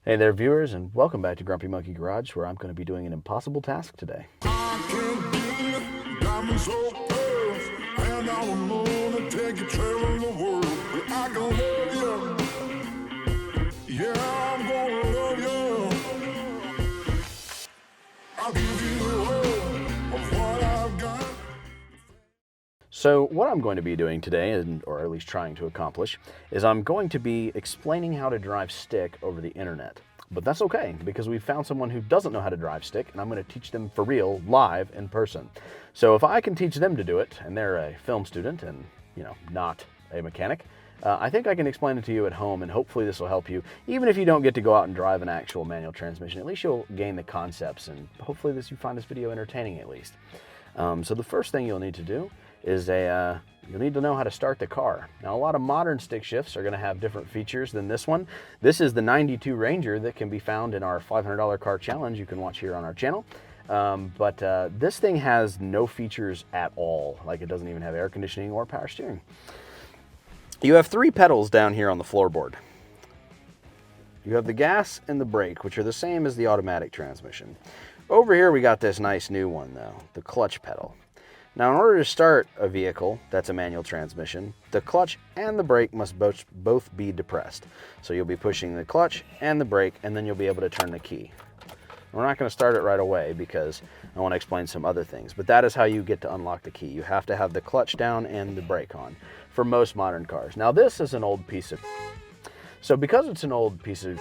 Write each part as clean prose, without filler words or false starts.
Hey there, viewers, and welcome back to Grumpy Monkey Garage, where I'm going to be doing an impossible task today. So what I'm going to be doing today, or at least trying to accomplish, is I'm going to be explaining how to drive stick over the internet. But that's okay, because we found someone who doesn't know how to drive stick, and I'm going to teach them for real, live, in person. So if I can teach them to do it, and they're a film student and, not a mechanic, I think I can explain it to you at home, and hopefully this will help you. Even if you don't get to go out and drive an actual manual transmission, at least you'll gain the concepts, and hopefully you find this video entertaining at least. So the first thing you'll need to do is you'll need to know how to start the car. Now, a lot of modern stick shifts are going to have different features than this one. This is the 92 Ranger that can be found in our $500 car challenge you can watch here on our channel. But this thing has no features at all. Like, it doesn't even have air conditioning or power steering. You have three pedals down here on the floorboard. You have the gas and the brake, which are the same as the automatic transmission. Over here we got this nice new one though, the clutch pedal. Now, in order to start a vehicle that's a manual transmission, the clutch and the brake must both be depressed. So you'll be pushing the clutch and the brake, and then you'll be able to turn the key. We're not going to start it right away because I want to explain some other things, but that is how you get to unlock the key. You have to have the clutch down and the brake on for most modern cars. Now, this is an old piece of... So because it's an old piece of...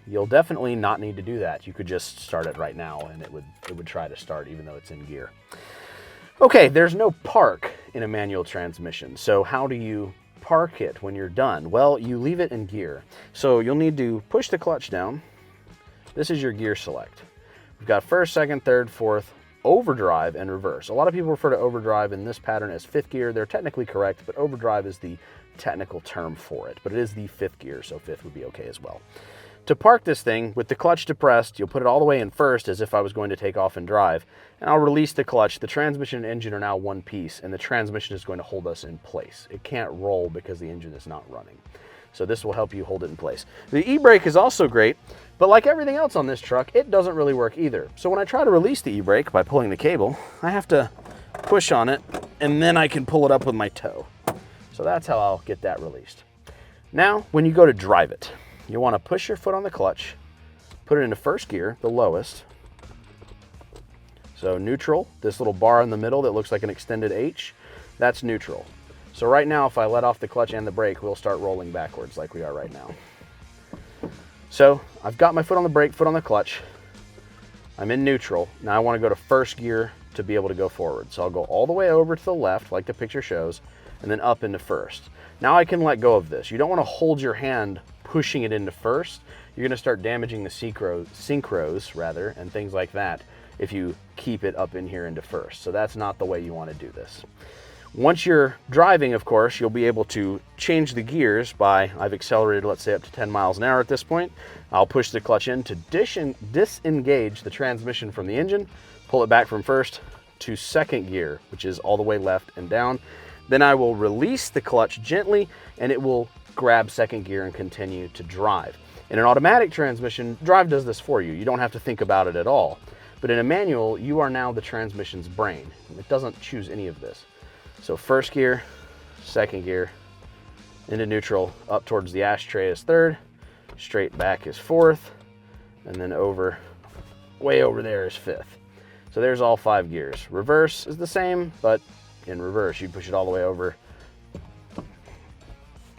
You'll definitely not need to do that. You could just start it right now, and it would try to start even though it's in gear. Okay, there's no park in a manual transmission. So how do you park it when you're done? Well, you leave it in gear. So you'll need to push the clutch down. This is your gear select. We've got first, second, third, fourth, overdrive, and reverse. A lot of people refer to overdrive in this pattern as fifth gear. They're technically correct, but overdrive is the technical term for it. But it is the fifth gear, so fifth would be okay as well. To park this thing, with the clutch depressed, you'll put it all the way in first as if I was going to take off and drive, and I'll release the clutch. The transmission and engine are now one piece, and the transmission is going to hold us in place. It can't roll because the engine is not running. So this will help you hold it in place. The e-brake is also great, but like everything else on this truck, it doesn't really work either. So when I try to release the e-brake by pulling the cable, I have to push on it, and then I can pull it up with my toe. So that's how I'll get that released. Now, when you go to drive it, you want to push your foot on the clutch, put it into first gear, the lowest. So neutral, this little bar in the middle that looks like an extended H, that's neutral. So right now, if I let off the clutch and the brake, we'll start rolling backwards like we are right now. So I've got my foot on the brake, foot on the clutch. I'm in neutral. Now I want to go to first gear to be able to go forward. So I'll go all the way over to the left, like the picture shows, and then up into first. Now I can let go of this. You don't want to hold your hand pushing it into first. You're going to start damaging the synchros and things like that if you keep it up in here into first. So that's not the way you want to do this. Once you're driving, of course, you'll be able to change the gears by, I've accelerated, let's say, up to 10 miles an hour at this point. I'll push the clutch in to disengage the transmission from the engine, pull it back from first to second gear, which is all the way left and down. Then I will release the clutch gently, and it will grab second gear and continue to drive. In an automatic transmission, drive does this for you. You don't have to think about it at all. But in a manual, you are now the transmission's brain. It doesn't choose any of this. So first gear, second gear, into neutral, up towards the ashtray is third, straight back is fourth, and then way over there is fifth. So there's all 5 gears. Reverse is the same, but in reverse, you push it all the way over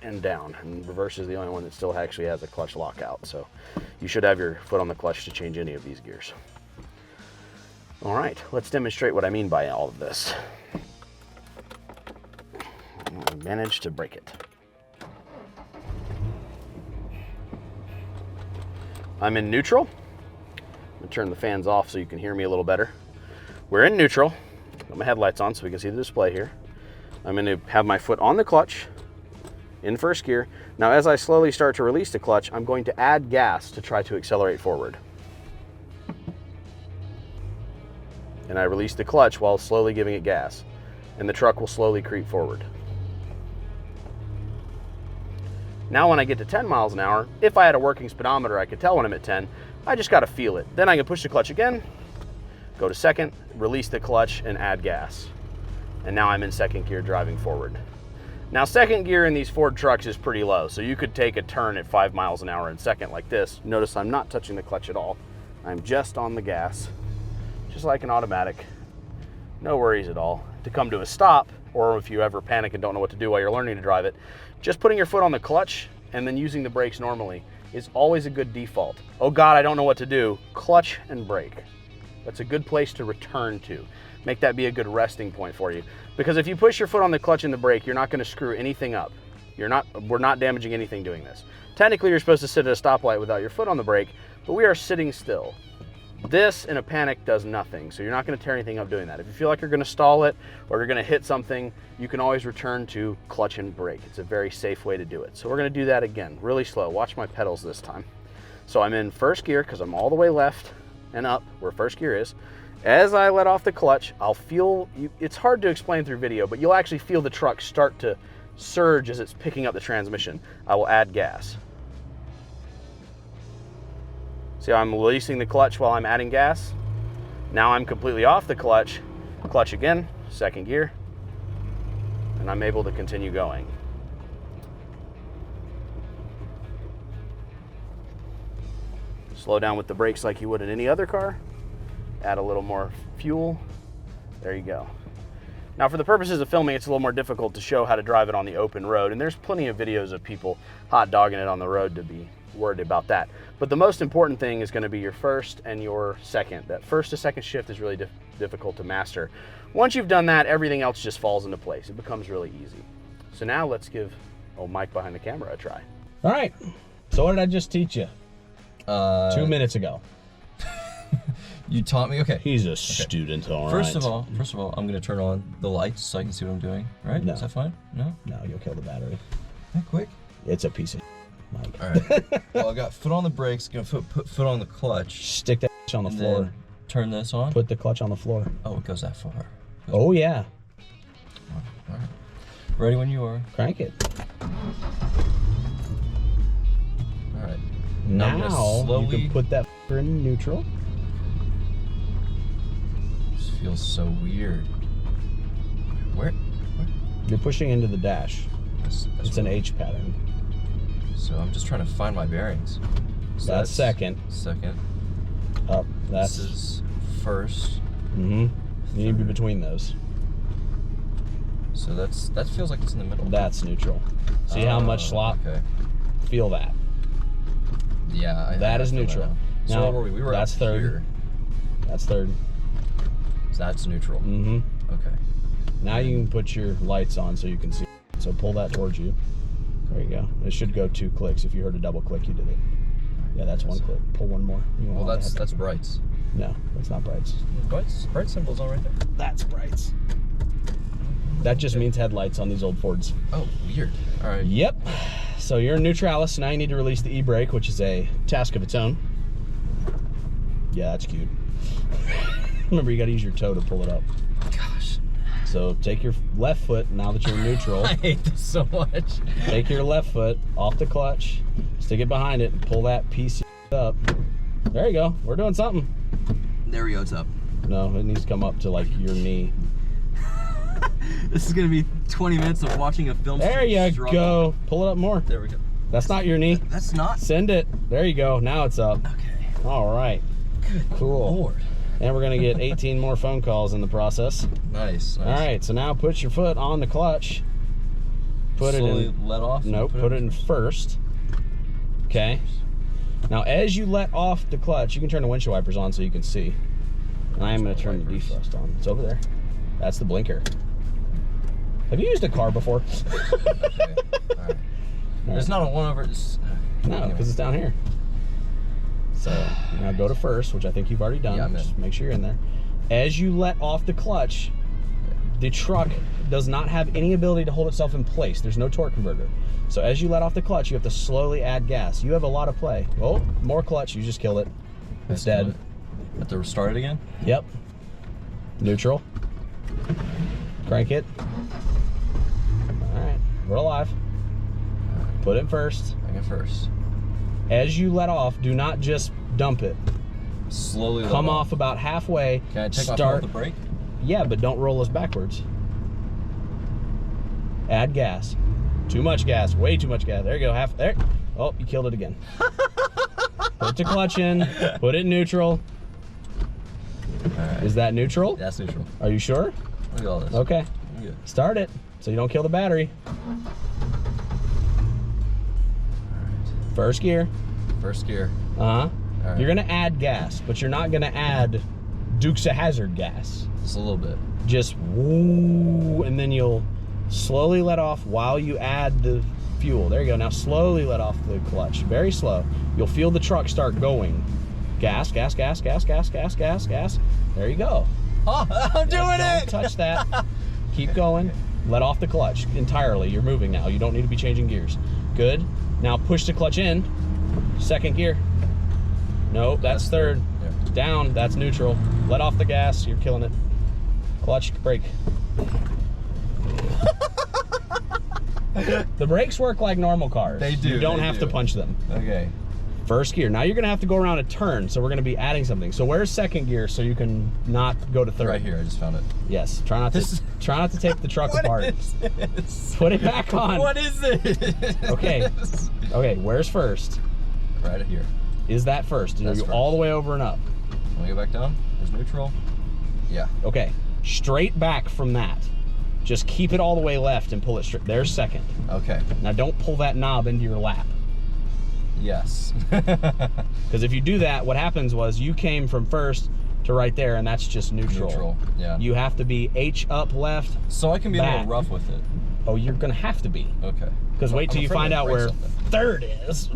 and down, and reverse is the only one that still actually has a clutch lockout, so you should have your foot on the clutch to change any of these gears. All right, let's demonstrate what I mean by all of this. I managed to break it. I'm in neutral. I'm gonna turn the fans off so you can hear me a little better. We're in neutral. Got my headlights on so we can see the display here. I'm going to have my foot on the clutch in first gear. Now, as I slowly start to release the clutch, I'm going to add gas to try to accelerate forward. And I release the clutch while slowly giving it gas, and the truck will slowly creep forward. Now when I get to 10 miles an hour, if I had a working speedometer, I could tell when I'm at 10. I just got to feel it. Then I can push the clutch again, go to second, release the clutch, and add gas. And now I'm in second gear driving forward. Now second gear in these Ford trucks is pretty low, so you could take a turn at 5 miles an hour in second like this. Notice I'm not touching the clutch at all. I'm just on the gas, just like an automatic. No worries at all. To come to a stop, or if you ever panic and don't know what to do while you're learning to drive it, just putting your foot on the clutch and then using the brakes normally is always a good default. Oh God, I don't know what to do. Clutch and brake. That's a good place to return to. Make that be a good resting point for you. Because if you push your foot on the clutch and the brake, you're not going to screw anything up. We're not damaging anything doing this. Technically, you're supposed to sit at a stoplight without your foot on the brake, but we are sitting still. This, in a panic, does nothing, so you're not going to tear anything up doing that. If you feel like you're going to stall it or you're going to hit something, you can always return to clutch and brake. It's a very safe way to do it. So we're going to do that again, really slow. Watch my pedals this time. So I'm in first gear because I'm all the way left and up where first gear is. As I let off the clutch, I'll feel, it's hard to explain through video, but you'll actually feel the truck start to surge as it's picking up the transmission. I will add gas. See how I'm releasing the clutch while I'm adding gas? Now I'm completely off the clutch. Clutch again, second gear, and I'm able to continue going. Slow down with the brakes like you would in any other car. Add a little more fuel. There you go. Now for the purposes of filming, it's a little more difficult to show how to drive it on the open road, and there's plenty of videos of people hot dogging it on the road to be worried about that. But the most important thing is going to be your first and your second. That first to second shift is really difficult to master. Once you've done that, everything else just falls into place. It becomes really easy. So now let's give old Mike behind the camera a try. All right, so what did I just teach you? 2 minutes ago. You taught me? Okay. He's a student, all right. First of all, I'm going to turn on the lights so I can see what I'm doing, right? No. Is that fine? No? No, you'll kill the battery. That quick? It's a piece of Mike. All right. Well, I got foot on the brakes, gonna put foot on the clutch. Stick that on the floor. Then turn this on. Put the clutch on the floor. Oh, it goes that far. Oh, yeah. All right. Ready when you are. Crank it. All right. Now you can put that in neutral. This feels so weird. Where? You're pushing into the dash. It's an H pattern. So I'm just trying to find my bearings. So that's second. Second. Up. This is first. Mm-hmm. You need to be between those. So that feels like it's in the middle. That's neutral. See how much slop? Okay. Feel that. Yeah. That is neutral. So now, where were we? We were that's up third. Here. That's third. So that's neutral. Mm-hmm. Okay. Now you can put your lights on so you can see. So pull that towards you. There you go. It should go 2 clicks. If you heard a double click, you did it. Yeah, that's 1 click. Pull one more. Well, that's brights. No, that's not brights. Bright symbol's on right there. That's brights. That just means headlights on these old Fords. Oh, weird. All right. Yep. So you're in neutralis. Now you need to release the e-brake, which is a task of its own. Yeah, that's cute. Remember, you got to use your toe to pull it up. Gosh. So take your left foot, now that you're in neutral. I hate this so much. Take your left foot off the clutch, stick it behind it, and pull that piece up. There you go. We're doing something. There we go. It's up. No, it needs to come up to like your knee. This is going to be 20 minutes of watching a film. There you go. Pull it up more. There we go. That's not your knee. That's not. Send it. There you go. Now it's up. Okay. All right. Good cool. Lord. And we're going to get 18 more phone calls in the process. Nice. All right. So now put your foot on the clutch. Put Slowly it in. let off. Nope. Put it in first. Okay. Now, as you let off the clutch, you can turn the windshield wipers on so you can see. And I am going to turn the defrost on. It's over there. That's the blinker. Have you used a car before? Okay. All right. There's not a one over. No, because it's down here. So now go to first, which I think you've already done. Yeah, just make sure you're in there. As you let off the clutch, the truck does not have any ability to hold itself in place. There's no torque converter. So as you let off the clutch, you have to slowly add gas. You have a lot of play. Oh, more clutch. You just killed it. It's dead. Have to restart it again? Yep. Neutral. Crank it. All right. We're alive. Put it first. Bring it first. As you let off, do not just dump it. Slowly Come off about halfway. Can I take off the brake? Yeah, but don't roll us backwards. Add gas. Too much gas. Way too much gas. There you go. Half there. Oh, you killed it again. Put the clutch in. Put it in neutral. Right. Is that neutral? That's neutral. Are you sure? Look at all this. Okay. Good. Start it so you don't kill the battery. First gear. First gear. Uh-huh. Right. You're gonna add gas, but you're not gonna add Dukes of Hazzard gas. Just a little bit. Just woo, and then you'll slowly let off while you add the fuel. There you go. Now slowly let off the clutch. Very slow. You'll feel the truck start going. Gas, gas, gas, gas, gas, gas, gas, gas. There you go. Oh, I'm doing it! Don't touch that. Keep going. Let off the clutch entirely. You're moving now. You don't need to be changing gears. Good. Now push the clutch in. Second gear. No, that's third. Yeah. Down, that's neutral. Let off the gas. You're killing it. Clutch, brake. The brakes work like normal cars. They do. You don't they have do. to punch them. Okay. First gear. Now you're gonna have to go around a turn, so we're gonna be adding something. So where's second gear so you can not go to third? Right here. I just found it. Yes. Try not to take the truck What apart. is this? Put it back on. What is this? Okay. Okay. Where's first? Right here. Is that first? Are That's you first. all the way over and up? Let me go back down. There's neutral. Yeah. Okay. Straight back from that. Just keep it all the way left and pull it straight. There's second. Okay. Now don't pull that knob into your lap. Yes. Because if you do that, what happens was you came from first to right there, and that's just neutral. Neutral. Yeah. You have to be H up left. So I can be a back. little rough with it. Oh, you're gonna have to be. Okay. Because wait till you find out where third is.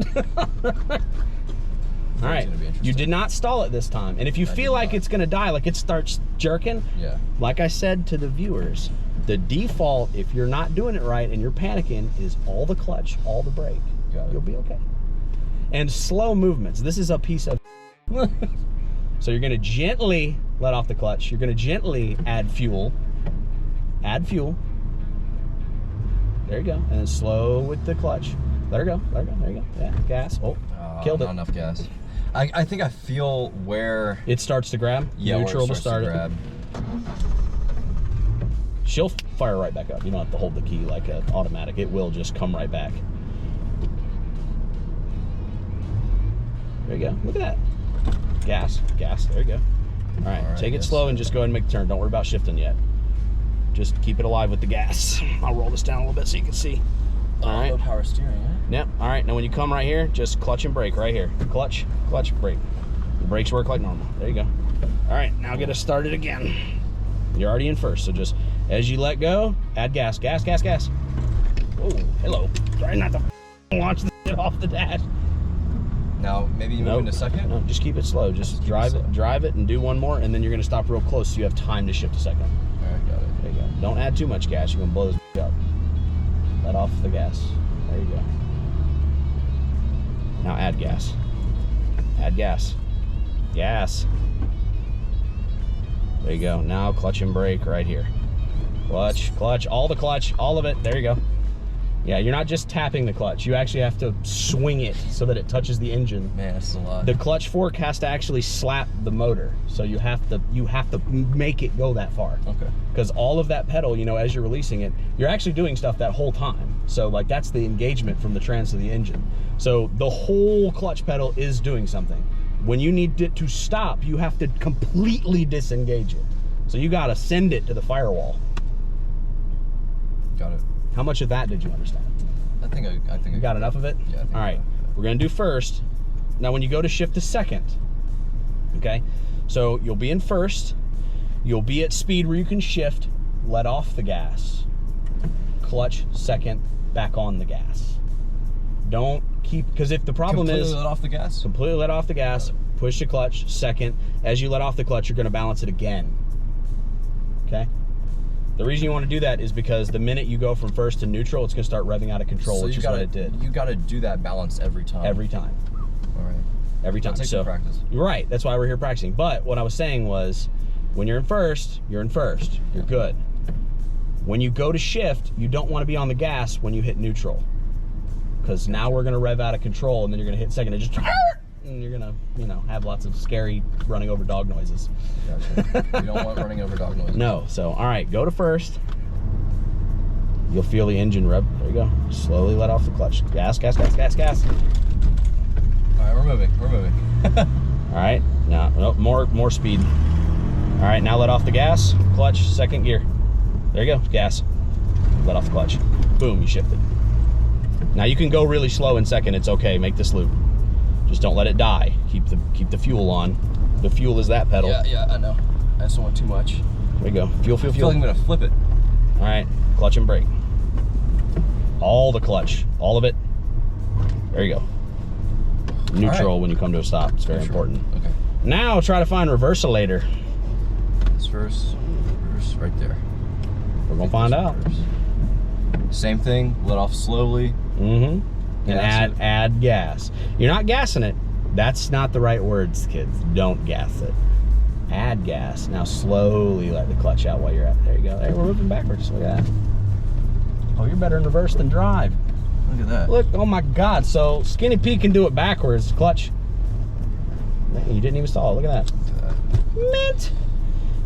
All right. You did not stall it this time. And if you feel like it's gonna die, like it starts jerking, yeah. like I said to the viewers, the default, if you're not doing it right and you're panicking, is all the clutch, all the brake. Got it. You'll be okay. And slow movements. This is a piece of so you're gonna gently let off the clutch. You're gonna gently add fuel. Add fuel. There you go. And then slow with the clutch. Let her go. Let her go. There you go. Yeah. Gas. Oh, killed it. Not enough gas. I think I feel where it starts to grab. Yeah, neutral where it to start to grab. it. She'll fire right back up. You don't have to hold the key like an automatic. It will just come right back. There you go. Look at that. Gas. Gas. There you go. All right. Take it slow and just go ahead and make the turn. Don't worry about shifting yet. Just keep it alive with the gas. I'll roll this down a little bit so you can see. All right. Low power steering, huh? Yep. All right. Now when you come right here, just clutch and brake right here. Clutch, clutch, brake. The brakes work like normal. There you go. All right. Now get us started again. You're already in first, so just as you let go, add gas. Gas, gas, gas. Oh, hello. Try not to launch the shit off the dash. Now maybe you move into second. No, just keep it slow. Just drive it, and do one more, and then you're gonna stop real close so you have time to shift a second. All right, got it. There you go. Don't add too much gas. You're gonna blow this up. Let off the gas. There you go. Now add gas. Add gas. Gas. There you go. Now clutch and brake right here. Clutch, clutch, all the clutch, all of it. There you go. Yeah, you're not just tapping the clutch. You actually have to swing it so that it touches the engine. Man, that's a lot. The clutch fork has to actually slap the motor. So you have to make it go that far. Okay. Because all of that pedal, you know, as you're releasing it, you're actually doing stuff that whole time. So like that's the engagement from the trans to the engine. So the whole clutch pedal is doing something. When you need it to stop, you have to completely disengage it. So you gotta send it to the firewall. Got it. How much of that did you understand? I think You got enough of it? Yeah. I think All right. We're gonna do first. Now when you go to shift to second, okay? So you'll be in first. You'll be at speed where you can shift, let off the gas. Clutch, second, back on the gas. Don't keep, because if the problem completely is let off the gas. completely let off the gas, push the clutch, second. As you let off the clutch, you're gonna balance it again. Okay? The reason you want to do that is because the minute you go from first to neutral, it's going to start revving out of control, which is what it did. You got to do that balance every time. Every time. All right. Every time. Take some practice. You're right. That's why we're here practicing. But what I was saying was, when you're in first, you're in first. You're good. When you go to shift, you don't want to be on the gas when you hit neutral. because now we're gonna rev out of control, and then you're gonna hit second and just, and you're gonna, you know, have lots of scary running over dog noises. Gotcha. You don't want running over dog noises. No. So all right, go to first. You'll feel the engine rev. There you go. Slowly let off the clutch. Gas, gas, gas, gas, gas. All right, we're moving. We're moving. All right. Now, nope, more speed. All right, now let off the gas. Clutch, second gear. There you go. Gas. Let off the clutch. Boom, you shifted. Now you can go really slow in second. It's okay. Make this loop. Just don't let it die. Keep the fuel on. The fuel is that pedal. Yeah, I know. I just don't want too much. There you go. Fuel, fuel, I feel fuel. like I'm gonna flip it. All right, clutch and brake. All the clutch, all of it. There you go. Neutral when you come to a stop. It's very important. Okay. Now try to find reversalator. This reverse right there. We're gonna find out. Reverse. Same thing. Let off slowly. Mm-hmm. And Gas it. add gas. You're not gassing it. That's not the right words, kids. Don't gas it. Add gas. Now slowly let the clutch out while you're at. There you go. Hey, we're moving backwards. Look at that. Oh, you're better in reverse than drive. Look at that. Look, oh my God. So Skinny Pete can do it backwards. Clutch. Man, you didn't even stall. Look at that. Mint.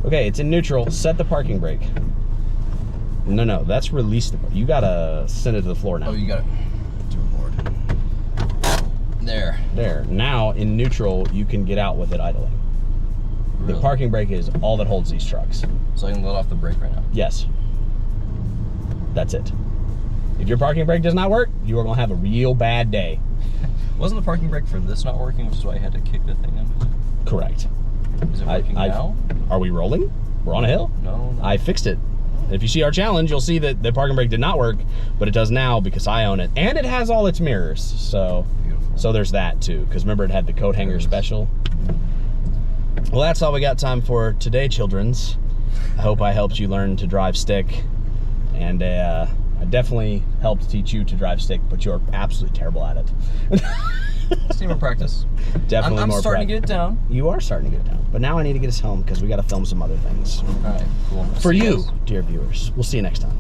Okay, it's in neutral. Set the parking brake. No, that's release the. You gotta send it to the floor now. Oh, you got it. To a board. There. There. Now in neutral, you can get out with it idling. Really? The parking brake is all that holds these trucks. So I can let off the brake right now. Yes. That's it. If your parking brake does not work, you are gonna have a real bad day. Wasn't the parking brake for this not working, which is why I had to kick the thing up? Correct. Is it working now? Are we rolling? We're on a hill? No. I fixed it. If you see our challenge, you'll see that the parking brake did not work, but it does now because I own it. And it has all its mirrors. So Beautiful. so there's that too. Because remember, it had the coat hanger special. Well, that's all we got time for today, childrens. I hope I helped you learn to drive stick. And I definitely helped teach you to drive stick, but you're absolutely terrible at it. Let's need more practice. Definitely I'm more starting to get it down. You are starting to get it down. But now I need to get us home because we got to film some other things. All right, cool. For See you, guys. dear viewers. We'll see you next time.